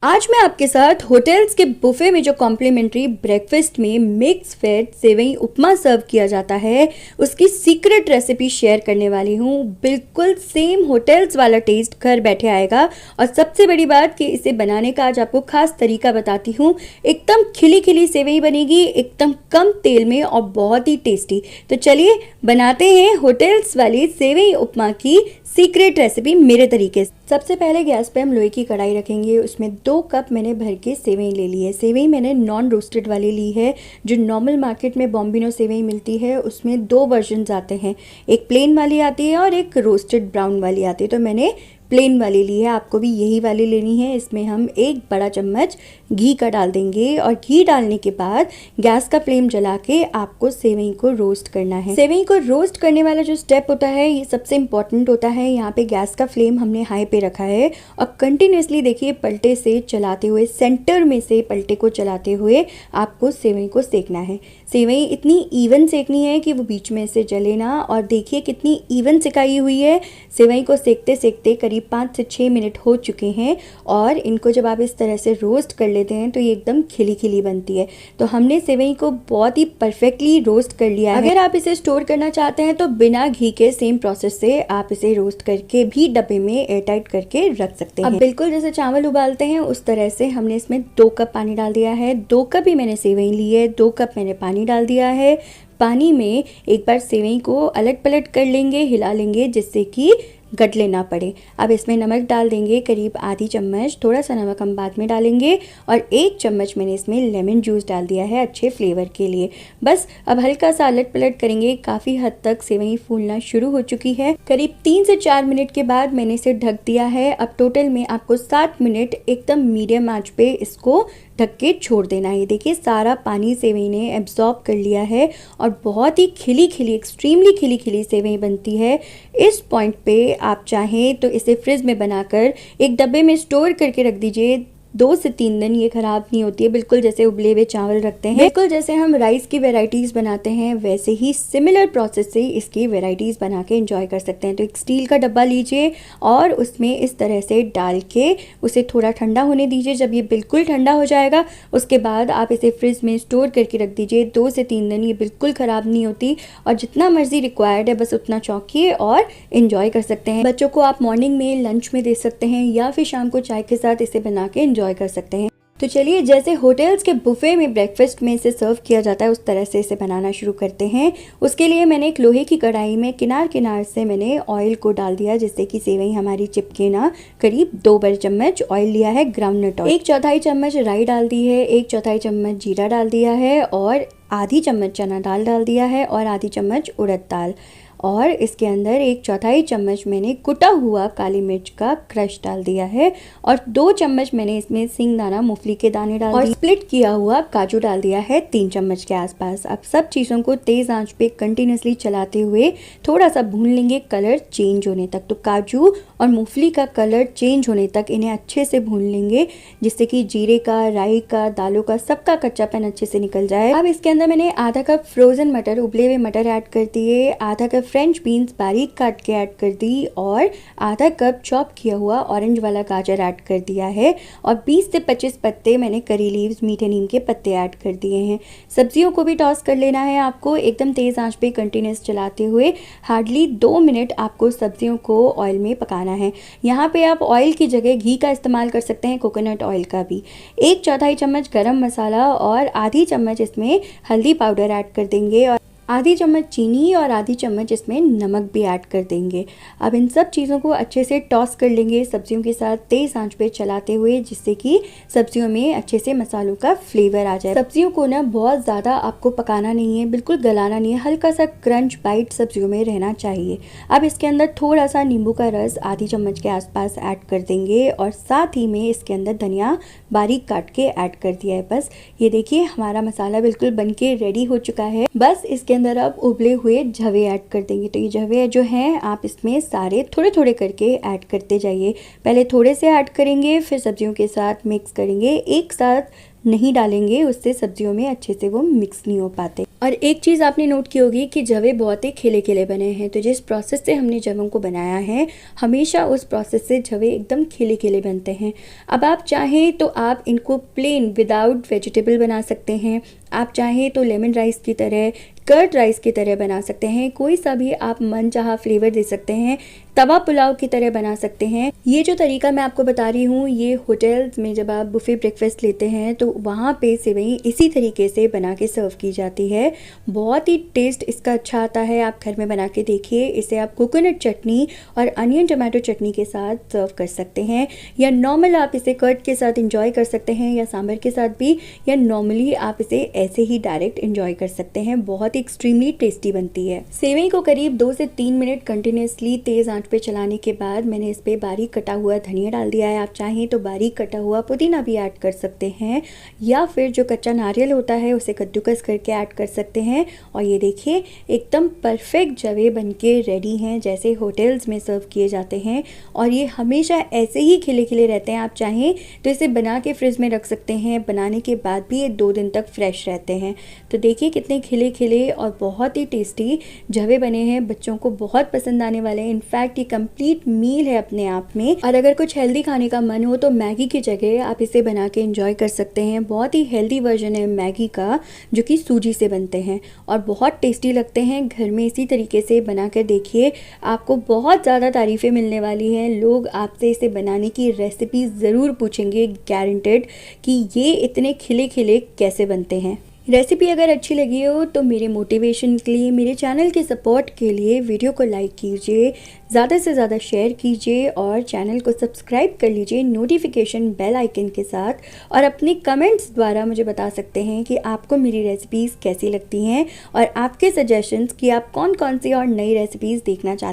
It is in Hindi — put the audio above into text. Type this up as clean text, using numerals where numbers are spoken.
आज मैं आपके साथ होटल्स के बुफे में जो कॉम्प्लीमेंट्री ब्रेकफास्ट में मिक्स वेज सेवई उपमा सर्व किया जाता है उसकी सीक्रेट रेसिपी शेयर करने वाली हूँ। बिल्कुल सेम होटल्स वाला टेस्ट घर बैठे आएगा। और सबसे बड़ी बात कि इसे बनाने का आज आपको खास तरीका बताती हूँ। एकदम खिली खिली सेवई बनेगी, एकदम कम तेल में और बहुत ही टेस्टी। तो चलिए बनाते हैं होटल्स वाली सेवई उपमा की सीक्रेट रेसिपी मेरे तरीके से। सबसे पहले गैस पे हम लोहे की कढ़ाई रखेंगे। उसमें 2 कप मैंने भर के सेवई ले ली है। सेवई मैंने नॉन रोस्टेड वाली ली है। जो नॉर्मल मार्केट में बॉम्बिनो सेवई मिलती है उसमें 2 वर्जन्स आते हैं, एक प्लेन वाली आती है और एक रोस्टेड ब्राउन वाली आती है। तो मैंने प्लेन वाली ली है, आपको भी यही वाली लेनी है। इसमें हम 1 बड़ा चम्मच घी का डाल देंगे और घी डालने के बाद गैस का फ्लेम जला के आपको सेवई को रोस्ट करना है। सेवई को रोस्ट करने वाला जो स्टेप होता है ये सबसे इम्पॉर्टेंट होता है। यहाँ पे गैस का फ्लेम हमने हाई पे रखा है और कंटिन्यूसली देखिए पलटे से चलाते हुए, सेंटर में से पलटे को चलाते हुए आपको सेवई को सेकना है। सेवई इतनी इवन सेकनी है कि वो बीच में से जले ना। और देखिए कितनी इवन सिकाई हुई है। सेवई को सेकते सेकते करीब 5 से 6 मिनट हो चुके हैं और इनको जब आप इस तरह से रोस्ट कर लेते हैं तो ये एकदम खिली खिली बनती है। तो हमने सेवई को बहुत ही परफेक्टली रोस्ट कर लिया है। अगर आप इसे स्टोर करना चाहते हैं तो बिना घी के सेम प्रोसेस से आप इसे रोस्ट करके भी डब्बे में एयरटाइट करके रख सकते हैं। अब बिल्कुल जैसे चावल उबालते हैं उस तरह से हमने इसमें 2 कप पानी डाल दिया है। 2 कप ही मैंने सेवई ली है, 2 कप मैंने पानी डाल दिया है। पानी में एक बार सेवई को अलट पलट कर लेंगे, हिला लेंगे जिससे कि गटले ना पड़े। अब इसमें नमक डाल देंगे करीब आधी चम्मच, थोड़ा सा नमक हम बाद में डालेंगे। और 1 चम्मच मैंने इसमें लेमन जूस डाल दिया है अच्छे फ्लेवर के लिए। बस अब हल्का सा अलट पलट करेंगे। काफ़ी हद तक सेवई फूलना शुरू हो चुकी है। करीब 3 से 4 मिनट के बाद मैंने इसे ढक दिया है। अब टोटल में आपको 7 मिनट एकदम मीडियम आंच पे इसको ढक के छोड़ देना है। देखिए सारा पानी सेवई ने एब्जॉर्ब कर लिया है और बहुत ही खिली खिली, एक्सट्रीमली खिली खिली सेवई बनती है। इस पॉइंट पे आप चाहें तो इसे फ्रिज में बनाकर एक डब्बे में स्टोर करके रख दीजिए। 2 से 3 दिन ये खराब नहीं होती है। बिल्कुल जैसे उबले हुए चावल रखते हैं, बिल्कुल जैसे हम राइस की वेराइटीज़ बनाते हैं वैसे ही सिमिलर प्रोसेस से इसकी वेराइटीज़ बना के एंजॉय कर सकते हैं। तो एक स्टील का डब्बा लीजिए और उसमें इस तरह से डाल के उसे थोड़ा ठंडा होने दीजिए। जब ये बिल्कुल ठंडा हो जाएगा उसके बाद आप इसे फ्रिज में स्टोर करके रख दीजिए। 2 से 3 दिन ये बिल्कुल ख़राब नहीं होती और जितना मर्जी रिक्वायर्ड है बस उतना चौंकिए और इन्जॉय कर सकते हैं। बच्चों को आप मॉर्निंग में लंच में दे सकते हैं या फिर शाम को चाय के साथ इसे बना के एंजॉय कर सकते हैं। तो चलिए जैसे होटल्स के बुफे में ब्रेकफास्ट में इसे सर्व किया जाता है उस तरह से इसे बनाना शुरू करते हैं। उसके लिए मैंने एक लोहे की कढ़ाई में किनार किनार से मैंने ऑयल को डाल दिया जिससे कि सेवई हमारी चिपके ना। करीब 2 बड़े चम्मच ऑयल लिया है, ग्राउंडनट ऑयल। 1/4 चम्मच राई डाल दी है, 1/4 चम्मच जीरा डाल दिया है और आधी चम्मच चना दाल डाल दिया है और आधी चम्मच उड़द दाल। और इसके अंदर 1/4 चम्मच मैंने कुटा हुआ काली मिर्च का क्रश डाल दिया है और 2 चम्मच मैंने इसमें सिंगदाना मूंगफली के दाने डाल दिए और स्प्लिट किया हुआ काजू डाल दिया है 3 चम्मच के आसपास। अब सब चीज़ों को तेज आंच पे कंटिन्यूसली चलाते हुए थोड़ा सा भून लेंगे कलर चेंज होने तक। तो काजू और मूंगफली का कलर चेंज होने तक इन्हें अच्छे से भून लेंगे जिससे कि जीरे का, राई का, दालों का सबका कच्चापन अच्छे से निकल जाए। अब इसके अंदर मैंने आधा कप फ्रोजन मटर, उबले हुए मटर ऐड कर दिए, आधा कप फ्रेंच बीन्स बारीक काट के ऐड कर दी और आधा कप चॉप किया हुआ ऑरेंज वाला गाजर ऐड कर दिया है और 20 से 25 पत्ते मैंने करी लीव्स, मीठे नीम के पत्ते ऐड कर दिए हैं। सब्जियों को भी टॉस कर लेना है आपको एकदम तेज आंच पे कंटिन्यूस चलाते हुए। हार्डली 2 मिनट आपको सब्जियों को ऑयल में पकाना है। यहाँ पे आप ऑयल की जगह घी का इस्तेमाल कर सकते हैं, कोकोनट ऑयल का भी। 1/4 चम्मच गरम मसाला और आधी चम्मच इसमें हल्दी पाउडर ऐड कर देंगे और आधी चम्मच चीनी और आधी चम्मच इसमें नमक भी ऐड कर देंगे। अब इन सब चीज़ों को अच्छे से टॉस कर लेंगे सब्जियों के साथ तेज़ आंच पे चलाते हुए जिससे कि सब्जियों में अच्छे से मसालों का फ्लेवर आ जाए। सब्जियों को ना बहुत ज़्यादा आपको पकाना नहीं है, बिल्कुल गलाना नहीं है, हल्का सा क्रंच बाइट सब्जियों में रहना चाहिए। अब इसके अंदर थोड़ा सा नींबू का रस आधी चम्मच के आसपास ऐड कर देंगे और साथ ही में इसके अंदर धनिया बारीक काट के ऐड कर दिया है। बस ये देखिए हमारा मसाला बिल्कुल बन के रेडी हो चुका है। बस इसके अंदर अब उबले हुए जवे ऐड कर देंगे। तो ये जवे जो हैं आप इसमें सारे थोड़े थोड़े करके ऐड करते जाइए। पहले थोड़े से ऐड करेंगे फिर सब्जियों के साथ मिक्स करेंगे, एक साथ नहीं डालेंगे, उससे सब्जियों में अच्छे से वो मिक्स नहीं हो पाते। और एक चीज़ आपने नोट की होगी कि जवे बहुत ही खिले खिले बने हैं। तो जिस प्रोसेस से हमने जवों को बनाया है, हमेशा उस प्रोसेस से जवे एकदम खिले खिले बनते हैं। अब आप चाहें तो आप इनको प्लेन विदाउट वेजिटेबल बना सकते हैं। आप चाहें तो लेमन राइस की तरह, कर्ड राइस की तरह बना सकते हैं। कोई सा भी आप मनचाहा फ्लेवर दे सकते हैं। तवा पुलाव की तरह बना सकते हैं। ये जो तरीका मैं आपको बता रही हूँ, ये होटल्स में जब आप बुफे ब्रेकफास्ट लेते हैं तो वहाँ पे सेवई इसी तरीके से बना के सर्व की जाती है। बहुत ही टेस्ट इसका अच्छा आता है। आप घर में बना के देखिए। इसे आप कोकोनट चटनी और अनियन टमाटो चटनी के साथ सर्व कर सकते हैं, या नॉर्मल आप इसे कर्ड के साथ इंजॉय कर सकते हैं, या सांभर के साथ भी, या नॉर्मली आप इसे ऐसे ही डायरेक्ट इंजॉय कर सकते हैं। बहुत ही एक्सट्रीमली टेस्टी बनती है। सेवई को करीब 2 से 3 मिनट कंटिन्यूसली तेज आंच पे चलाने के बाद मैंने इस पे बारीक कटा हुआ धनिया डाल दिया है। आप चाहें तो बारीक कटा हुआ पुदीना भी ऐड कर सकते हैं, या फिर जो कच्चा नारियल होता है उसे कद्दूकस करके ऐड कर सकते हैं। और ये देखिए एकदम परफेक्ट जवे बनके रेडी हैं, जैसे होटल्स में सर्व किए जाते हैं। और ये हमेशा ऐसे ही खिले खिले रहते हैं। आप चाहें तो इसे बना के फ्रिज में रख सकते हैं। बनाने के बाद भी ये 2 दिन तक फ्रेश रहते हैं। तो देखिए कितने खिले खिले और बहुत ही टेस्टी जवे बने हैं। बच्चों को बहुत पसंद आने वाले हैं। इनफैक्ट ये कंप्लीट मील है अपने आप में। और अगर कुछ हेल्दी खाने का मन हो तो मैगी की जगह आप इसे बना के एंजॉय कर सकते हैं। बहुत ही हेल्दी वर्जन है मैगी का, जो कि सूजी से बनते हैं और बहुत टेस्टी लगते हैं। घर में इसी तरीके से बना कर देखिए, आपको बहुत ज़्यादा तारीफ़ें मिलने वाली हैं। लोग आपसे इसे बनाने की रेसिपी ज़रूर पूछेंगे, गारंटेड, कि ये इतने खिले खिले कैसे बनते हैं। रेसिपी अगर अच्छी लगी हो तो मेरे मोटिवेशन के लिए, मेरे चैनल के सपोर्ट के लिए वीडियो को लाइक कीजिए, ज़्यादा से ज़्यादा शेयर कीजिए और चैनल को सब्सक्राइब कर लीजिए नोटिफिकेशन बेल आइकन के साथ। और अपने कमेंट्स द्वारा मुझे बता सकते हैं कि आपको मेरी रेसिपीज़ कैसी लगती हैं और आपके सजेशंस कि आप कौन कौन सी और नई रेसिपीज़ देखना चाहते हैं।